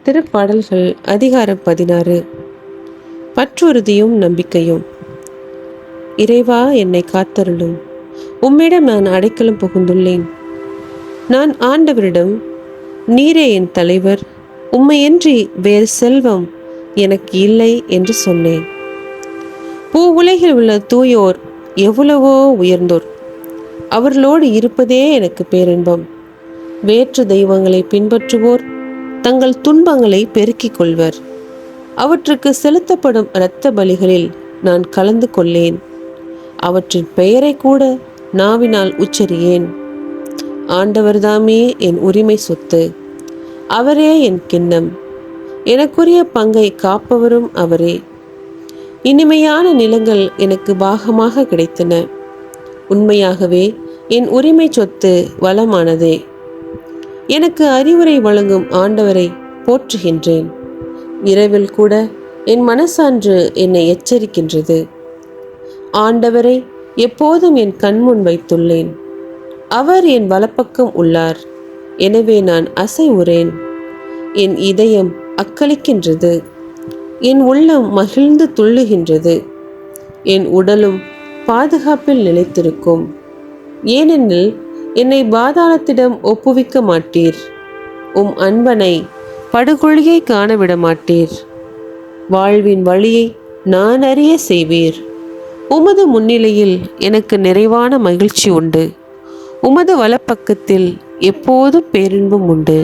திருப்பாடல்கள் அதிகாரம் 16. பற்றுறுதியும் நம்பிக்கையும். இறைவா, என்னை காத்தருளும். உம்மிடம் நான் அடைக்கலம் புகுந்துள்ளேன். நான் ஆண்டவரிடம், நீரே என் தலைவர், உம்மையன்றி வேறு செல்வம் எனக்கு இல்லை என்று சொன்னேன். பூ உலகில் உள்ள தூயோர் எவ்வளவோ உயர்ந்தோர், அவர்களோடு இருப்பதே எனக்கு பேரின்பம். வேற்று தெய்வங்களை பின்பற்றுவோர் தங்கள் துன்பங்களை பெருக்கிக் கொள்வர். அவற்றுக்கு செலுத்தப்படும் இரத்த பலிகளில் நான் கலந்து கொள்ளேன். அவற்றின் பெயரை கூட நாவினால் உச்சரியேன். ஆண்டவர்தாமே என் உரிமை சொத்து, அவரே என் கிண்ணம். எனக்குரிய பங்கை காப்பவரும் அவரே. இனிமையான நிலங்கள் எனக்கு பாகமாக கிடைத்தன. உண்மையாகவே என் உரிமை சொத்து வளமானதே. எனக்கு அறிவுரை வழங்கும் ஆண்டவரை போற்றுகின்றேன். இரவில் கூட என் மனசான்று என்னை எச்சரிக்கின்றது. ஆண்டவரை எப்போதும் என் கண்முன் வைத்துள்ளேன். அவர் என் வலப்பக்கம் உள்ளார். எனவே நான் அசைவுறேன். என் இதயம் அக்களிக்கின்றது. என் உள்ளம் மகிழ்ந்து துள்ளுகின்றது. என் உடலும் பாதுகாப்பில் நிலைத்திருக்கும். ஏனெனில் என்னை பாதாளத்திடம் ஒப்புவிக்க மாட்டீர். உம் அன்பனை படுகொழியை காணவிட மாட்டீர். வாழ்வின் வழியை நான் அறிய செய்வீர். உமது முன்னிலையில் எனக்கு நிறைவான மகிழ்ச்சி உண்டு. உமது வலப்பக்கத்தில் எப்போதும் பேரின்பம் உண்டு.